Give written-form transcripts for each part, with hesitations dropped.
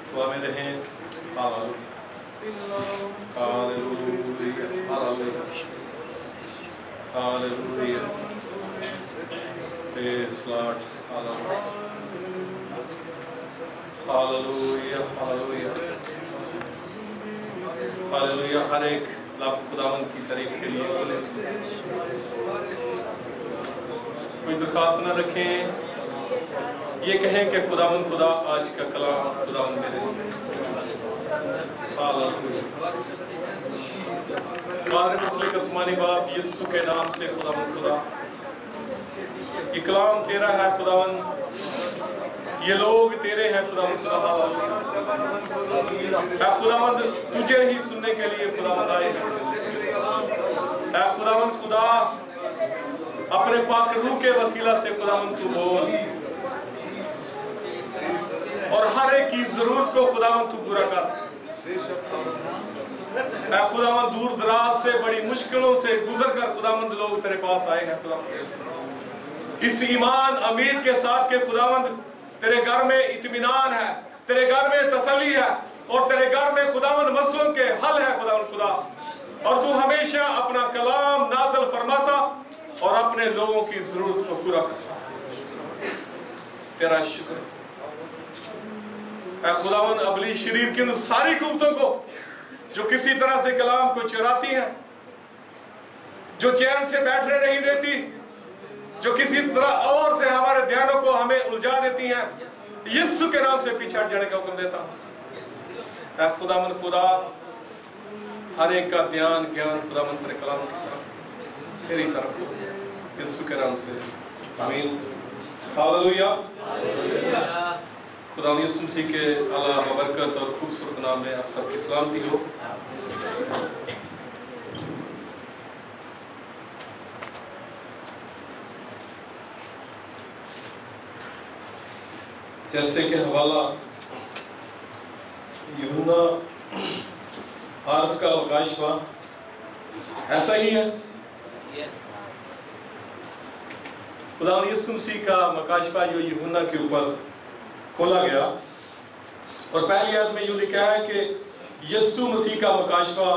दुआ में रहें। Hallelujah, hallelujah, hallelujah, praise Lord, hallelujah, hallelujah, hallelujah, hallelujah. हर एक लाभ खुदावंद की तारीफ के लिए बोले। कोई दरखास्त न रखें, ये कहें कि खुदावंद खुदा आज का कलाम खुदावंद मेरे लिए। हालेलुया। मुतलक आसमानी बाप यीशु के नाम से खुदावंद खुदा, ये कलाम तेरा है खुदावंद, ये लोग तेरे हैं खुदावंद खुदा। खुदावंद तुझे ही सुनने के लिए खुदावंद आए हैं। खुदावंद खुदा अपने पाक रूह के वसीला से खुदावंद तू बोल और हर एक की जरूरत को खुदावंद तू पूरा कर। खुदावंद दूर दराज से बड़ी मुश्किलों से गुजर कर खुदावंद लोग तेरे पास आए हैं खुदावंद, इस ईमान उम्मीद के साथ के खुदावंद तेरे घर में इत्मीनान है, तेरे घर में तसल्ली है और तेरे घर में खुदावंद मसलों के हल है खुदावंद खुदा। और तू हमेशा अपना कलाम नाज़िल फरमाता और अपने लोगों की जरूरत को पूरा करता। तेरा शुक्र है खुदावंद, अबली शरीर की उन सारी कुव्वतों को जो किसी तरह से कलाम को चुराती हैं, जो चैन से बैठने नहीं देती, जो किसी तरह और से हमारे ध्यानों को हमें उलझा देती हैं, यीशु के नाम से पीछे हट जाने का हुक्म देता हूं। खुदावंद खुदा हर एक का ध्यान ज्ञान खुदावंद तेरे कलाम की तरफ, तेरी तरफ, यीशु के नाम से आमीन। हालेलुया। खुदा यीशु मसीह के अला बरकत और खूबसूरत नाम में आप सबकी सलामती हो। जैसे कि हवाला यूहन्ना आर्फ का अवकाश हुआ, ऐसा ही है। खुदा यीशु मसीह का मकाशफा जो यूहन्ना के ऊपर खोला गया और पहली आयत में यूं लिखा है कि यीशु मसीह का मकाशफा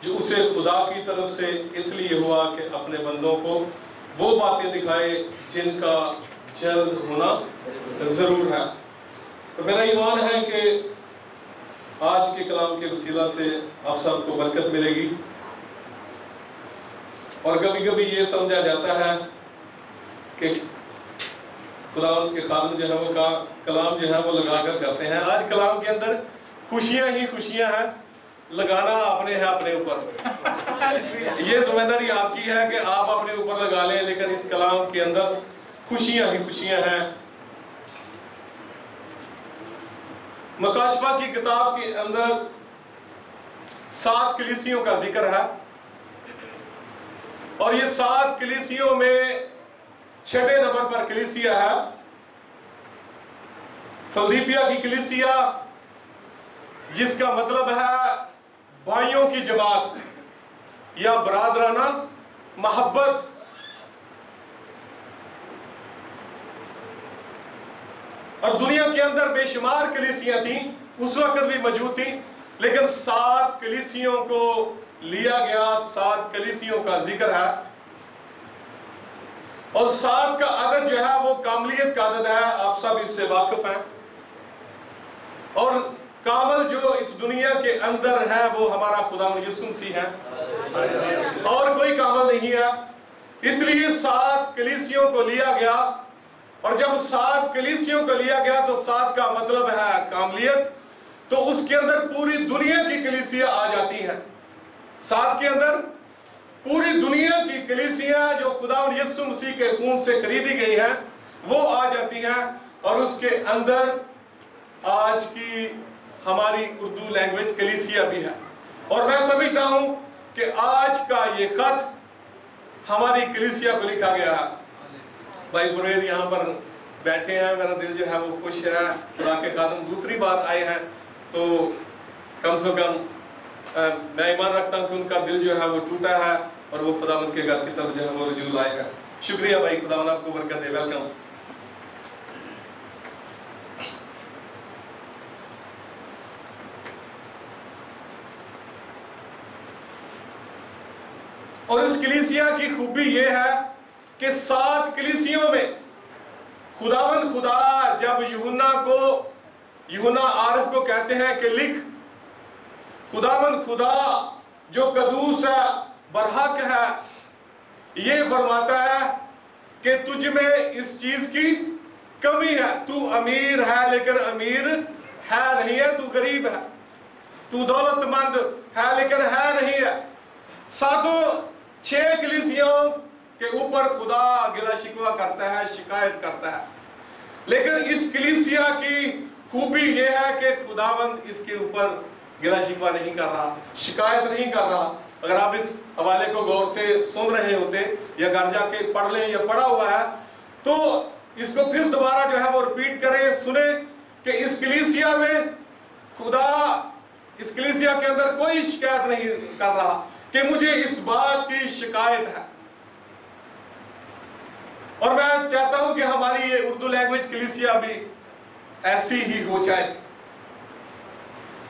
जो उसे खुदा की तरफ से इसलिए हुआ कि अपने बंदों को वो बातें दिखाए जिनका जल्द होना जरूर है। तो मेरा ईमान है कि आज के कलाम के वसीला से आप सबको बरकत मिलेगी। और कभी कभी ये समझा जाता है कि खुदा के खादम जो है वो का कलाम जो है वो लगा कर करते हैं। आज कलाम के अंदर खुशियां ही खुशियां हैं, लगाना आपने है अपने ऊपर। ये जिम्मेदारी आपकी है कि आप अपने ऊपर लगा लें, लेकिन इस कलाम के अंदर खुशियां ही खुशियां हैं। मकाशफा की किताब के अंदर 7 कलीसियों का जिक्र है और ये 7 कलीसियों में 6वें नंबर पर कलीसिया है फिलदिपिया की कलीसिया, जिसका मतलब है भाइयों की जमात या बरादराना मोहब्बत। और दुनिया के अंदर बेशुमार कलीसियां थी, उस वक्त भी मौजूद थी, लेकिन 7 कलीसियों को लिया गया, 7 कलीसियों का जिक्र है। और 7 का अदद जो है वो कामलियत का अदद है, आप सब इससे वाकिफ हैं। और कामल जो इस दुनिया के अंदर है वो हमारा खुदा यीशु मसीह है, और कोई कामल नहीं है। इसलिए 7 कलीसियों को लिया गया, और जब 7 कलीसियों को लिया गया तो 7 का मतलब है कामलियत, तो उसके अंदर पूरी दुनिया की कलीसिया आ जाती हैं। 7 के अंदर पूरी दुनिया की कलीसिया जो खुदा यीशु मसीह के खून से खरीदी गई हैं वो आ जाती हैं। और उसके अंदर आज की हमारी उर्दू लैंग्वेज कलीसिया भी है। और मैं समझता हूं कि आज का ये खत हमारी कलीसिया को लिखा गया है। भाई पुरोहित यहाँ पर बैठे हैं, मेरा दिल जो है वो खुश है। खुदा के खादम दूसरी बार आए हैं, तो कम से कम मैं ईमान रखता हूँ कि उनका दिल जो है वो टूटा है और वो खुदा उनके घर की तरफ जो है वो रुजू लाए हैं। शुक्रिया भाई, खुदा आपको बरकत दे। वेलकम। और इस कलीसिया की खूबी यह है कि 7 कलीसियों में खुदावन खुदा जब यूहन्ना आरिफ को कहते हैं कि लिख, खुदावन खुदा जो कदूस है, बरहक है, ये फरमाता है कि तुझ में इस चीज की कमी है। तू अमीर है लेकिन अमीर है नहीं है, तू गरीब है। तू दौलतमंद है लेकिन है नहीं है। 6 कलीसियों के ऊपर खुदा गिला शिकवा करता है, शिकायत करता है। लेकिन इस कलीसिया की खूबी यह है कि खुदावंद इसके ऊपर गिला शिकवा नहीं कर रहा, शिकायत नहीं कर रहा। अगर आप इस हवाले को गौर से सुन रहे होते या घर जाके पढ़ लें या पढ़ा हुआ है तो इसको फिर दोबारा जो है वो रिपीट करें, सुने कि इस कलीसिया में खुदा इस कलीसिया के अंदर कोई शिकायत नहीं कर रहा कि मुझे इस बात की शिकायत है। और मैं चाहता हूं कि हमारी ये उर्दू लैंग्वेज कलीसिया भी ऐसी ही हो जाए।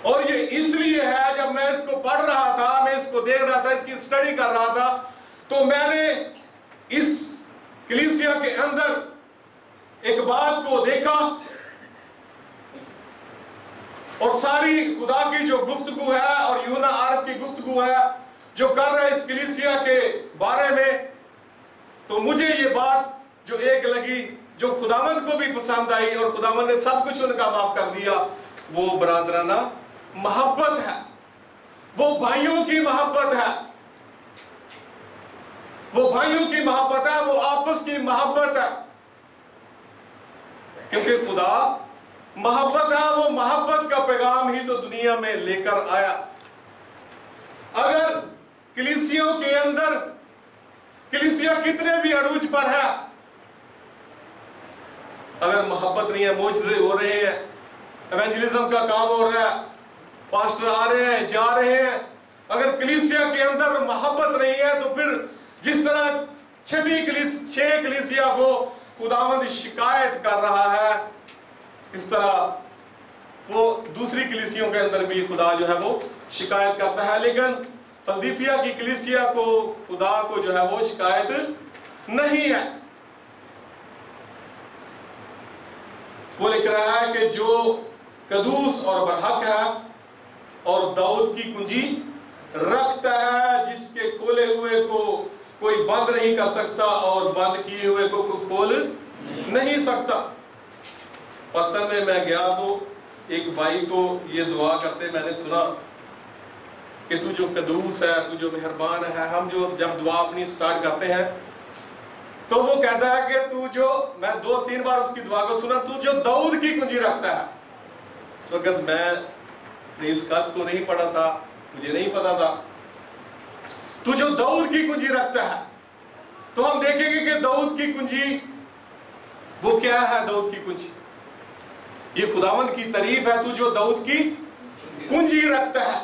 और ये इसलिए है, जब मैं इसको पढ़ रहा था, मैं इसको देख रहा था, इसकी स्टडी कर रहा था, तो मैंने इस कलीसिया के अंदर एक बात को देखा और सारी खुदा की जो गुफ्तगू है और यूहन्ना आरिफ की गुफ्तगू है जो कर रहे इस कलीसिया के बारे में, तो मुझे ये बात जो एक लगी, जो खुदावंद को भी पसंद आई और खुदावंद ने सब कुछ उनका माफ कर दिया, वो बरादराना मोहब्बत है, वो भाइयों की मोहब्बत है, वो भाइयों की मोहब्बत है, वो आपस की मोहब्बत है। क्योंकि खुदा मोहब्बत है, वो मोहब्बत का पैगाम ही तो दुनिया में लेकर आया। अगर कलीसियों के अंदर, कलीसिया कितने भी अरूज पर है, अगर मोहब्बत नहीं है, मौजज़े हो रहे हैं, एवेंजलिज्म का काम हो रहा है, पास्टर आ रहे हैं, जा रहे हैं, अगर कलीसिया के अंदर मोहब्बत नहीं है तो फिर जिस तरह 6 कलीसिया को खुदावंद शिकायत कर रहा है, इस तरह वो दूसरी कलीसियों के अंदर भी खुदा जो है वो शिकायत करता है। लेकिन फिलदिल्फिया की कलीसिया को खुदा को जो है वो शिकायत नहीं है। वो लिख रहा है कि जो कदूस और बरहक है और दाऊद की कुंजी रखता है, जिसके खोले हुए को कोई बंद नहीं कर सकता और बंद किए हुए को कोई खोल नहीं सकता। अक्सर में मैं गया तो एक भाई को ये दुआ करते मैंने सुना कि तू जो कदूस है, तू जो मेहरबान है। हम जो जब दुआ अपनी स्टार्ट करते हैं तो वो कहता है कि तू जो, मैं 2-3 बार उसकी दुआ को सुना, तू जो दाऊद की कुंजी रखता है। इस वक्त मैं इस खत को नहीं पढ़ा था, मुझे नहीं पता था। तू जो दाऊद की कुंजी रखता है, तो हम देखेंगे कि दाऊद की कुंजी वो क्या है। दाऊद की कुंजी ये खुदावंद की तारीफ है। तू जो दाऊद की कुंजी रखता है,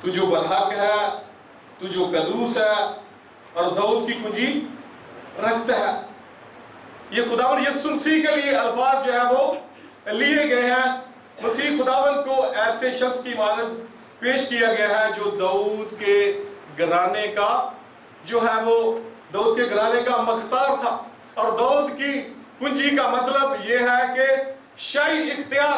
तू जो बरहक है, तू जो कदूस है और दाऊद की कुंजी रखता है। ये खुदावंद यीशु मसीह के लिए अल्फाज जो है वो लिए गए हैं। मसीह खुदावंद को ऐसे शख्स की मानद पेश किया गया है जो दाऊद के घराने का जो है वो दाऊद के घराने का मख्तार था। और दाऊद की कुंजी का मतलब यह है कि शाही इख्तियार,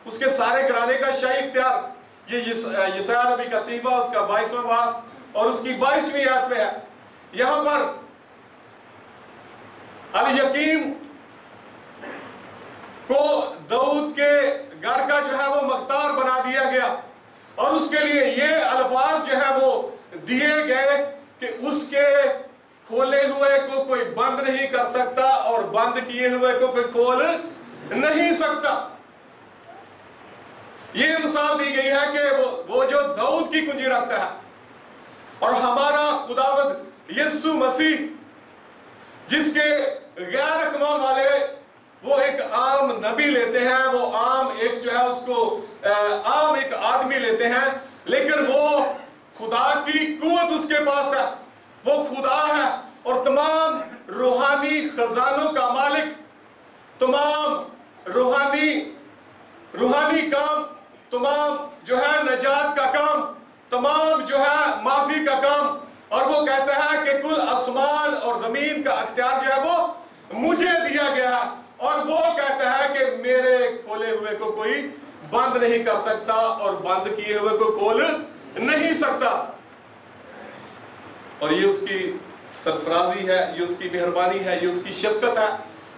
उसके सारे घराने का शाही इख्तियार। ये यशायाह नबी का सीफा उसका 22वां बाब और उसकी 22वीं आयत में है। यहां पर अल यकीम को दाऊद के घर का जो है वो मख्तार बना दिया गया और उसके लिए ये अल्फाज जो है वो दिए गए कि उसके खोले हुए को कोई बंद नहीं कर सकता और बंद किए हुए को कोई खोल नहीं सकता। ये मिसाल दी गई है कि वो जो दाऊद की कुंजी रखता है और हमारा खुदावंद यीशु मसीह जिसके गैर अकवाम वाले वो एक आम नबी लेते हैं, वो आम एक जो है उसको आम एक आदमी लेते हैं, लेकिन वो खुदा की कुव्वत उसके पास है, वो खुदा है और तमाम रूहानी खजानों का मालिक, तमाम रूहानी काम, तमाम जो है नजात का काम, तमाम जो है माफी का काम। और वो कहता है कि कुल आसमान और जमीन का अख्तियार जो है वो मुझे दिया गया, और वो कहता है कि मेरे खोले हुए को कोई बंद नहीं कर सकता और बंद किए हुए को खोल नहीं सकता। और ये उसकी सरफराजी है, ये उसकी मेहरबानी है, ये उसकी शफकत है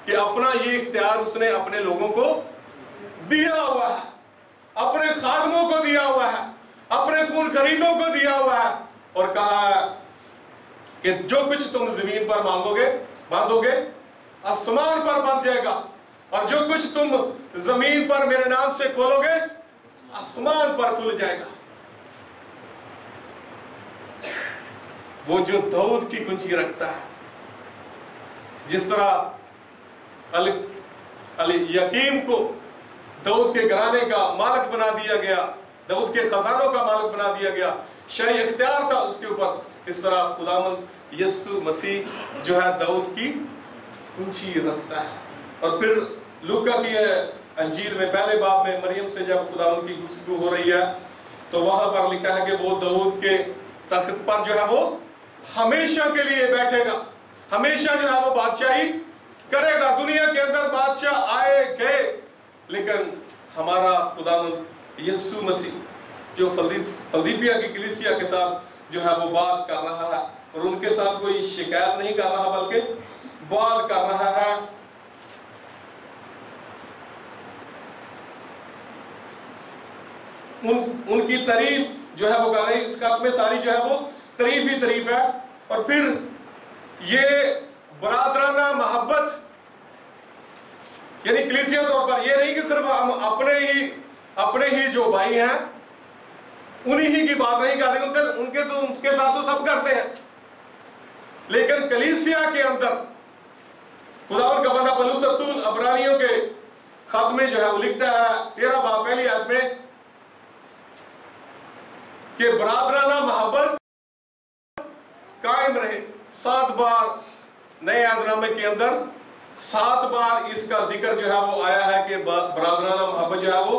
कि अपना ये इख्तियार उसने अपने लोगों को दिया हुआ है, अपने खादमों को दिया हुआ है, अपने खून खरीदों को दिया हुआ है, और कहा है कि जो कुछ तुम जमीन पर मांगोगे बांधोगे आसमान पर बंध जाएगा, और जो कुछ तुम जमीन पर मेरे नाम से खोलोगे आसमान पर खुल जाएगा। वो जो दाऊद की कुंजी रखता है, जिस तरह अल यकीम को दाऊद के घराने का मालिक बना दिया गया, दाऊद के खजानों का मालिक बना दिया गया, शाही इख्तियार था उसके ऊपर, इस तरह खुदावंद यीशु मसीह जो है दाऊद की कुंजी रखता है। और फिर लूका की अंजील में पहले बाब में मरियम से जब खुदावंद की गुफ्तगू हो रही है तो वहां पर लिखा है कि वो दाऊद के तख्त पर जो है वो हमेशा के लिए बैठेगा, हमेशा जो है वो बादशाही करेगा। दुनिया के अंदर बादशाह आए गए, लेकिन हमारा खुदावंद यीशु मसीह जो फिलदिलफिया की कलीसिया के साथ जो है वो बात कर रहा है, और उनके साथ कोई शिकायत नहीं कर रहा बल्कि बात कर रहा है। उनकी तारीफ जो है वो कर रही, इस खत में सारी जो है वो तारीफ ही तारीफ है। और फिर ये बरादराना मोहब्बत, यानी कलीसिया तौर पर ये नहीं कि सिर्फ हम अपने ही जो भाई हैं उन्हीं ही की बात नहीं कर रहे, उनके साथ तो सब करते हैं, लेकिन कलीसिया के अंदर खुदावंद का बंदा पौलुस रसूल अब्रानियों के खत में जो है वो लिखता है 13 बाब पहली आयत में कि बरादराना मोहब्बत कायम रहे। 7 बार नए अहदनामे के अंदर 7 बार इसका जिक्र जो है वो आया है कि बरादराना मोहब्बत जो है वो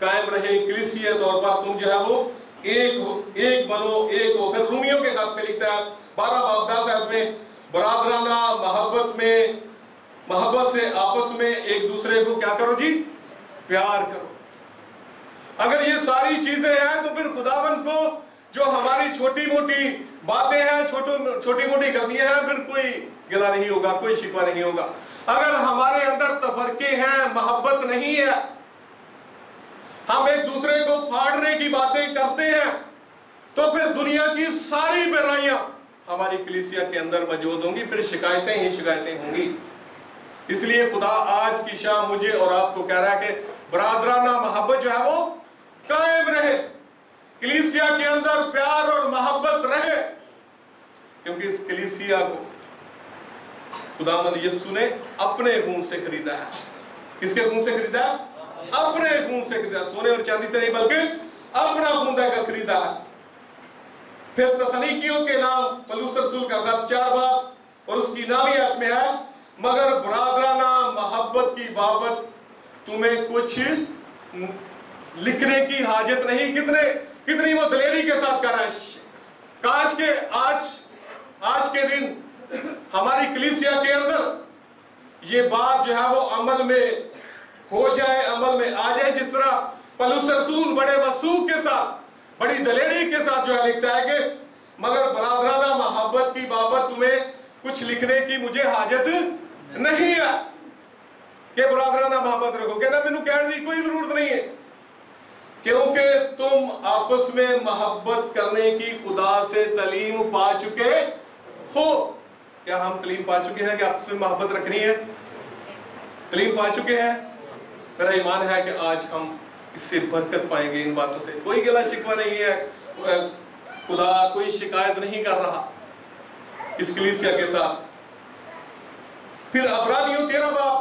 कायम रहे। कलीसिया तौर पर तुम जो है वो एक बनो, एक हो। फिर रूमियों के खत में लिखता है 12 बाब 10 आयत में बरादराना मोहब्बत से आपस में एक दूसरे को क्या करो जी, प्यार करो। अगर ये सारी चीजें हैं तो फिर खुदावंद को जो हमारी छोटी मोटी बातें हैं, छोटी मोटी गलतियां हैं, फिर कोई गिला नहीं होगा, कोई शिकवा नहीं होगा। अगर हमारे अंदर तफरके हैं, मोहब्बत नहीं है, हम एक दूसरे को फाड़ने की बातें करते हैं, तो फिर दुनिया की सारी बुराइयां हमारी कलीसिया के अंदर मौजूद होंगी, फिर शिकायतें ही शिकायतें होंगी। इसलिए खुदा आज की शाम मुझे और आपको कह रहा है कि बरादराना मोहब्बत जो है वो कायम रहे, कलीसिया के अंदर प्यार और मोहब्बत रहे, क्योंकि इस कलीसिया को खुदावंद यीशु ने अपने खून से खरीदा है। किसके खून से खरीदा? अपने खून से खरीदा, सोने और चांदी से नहीं बल्कि अपना खून देकर खरीदा है। फिर तसनीकियों के नाम पौलुस रसूल का खत 4 बाब और उसकी 9वीं आयत में है, मगर बरादराना मोहब्बत की बाबत तुम्हें कुछ लिखने की हाजत नहीं। कितनी वो दलेरी के साथ कर रहा है। काश के आज के दिन हमारी कलीसिया के अंदर ये बात जो है वो अमल में हो जाए, अमल में आ जाए, जिस तरह पौलुस रसूल बड़े वसूख के साथ, बड़ी दलेरी के साथ जो है लिखता है कि मगर बरादराना मोहब्बत की बाबत तुम्हें कुछ लिखने की मुझे हाजत नहीं है कि बरादराना मोहब्बत रखो। कहना मैनू कहने की कोई जरूरत नहीं है, क्योंकि तुम आपस में मोहब्बत करने की खुदा से तालीम पा चुके हो। क्या हम तालीम पा चुके हैं कि आपस में मोहब्बत रखनी है? तालीम पा चुके हैं। मेरा ईमान है कि आज हम इससे बरकत पाएंगे। इन बातों से कोई गिला शिकवा नहीं है, खुदा कोई शिकायत नहीं कर रहा इस कलीसिया के साथ। फिर अब्रानियों 13 बाब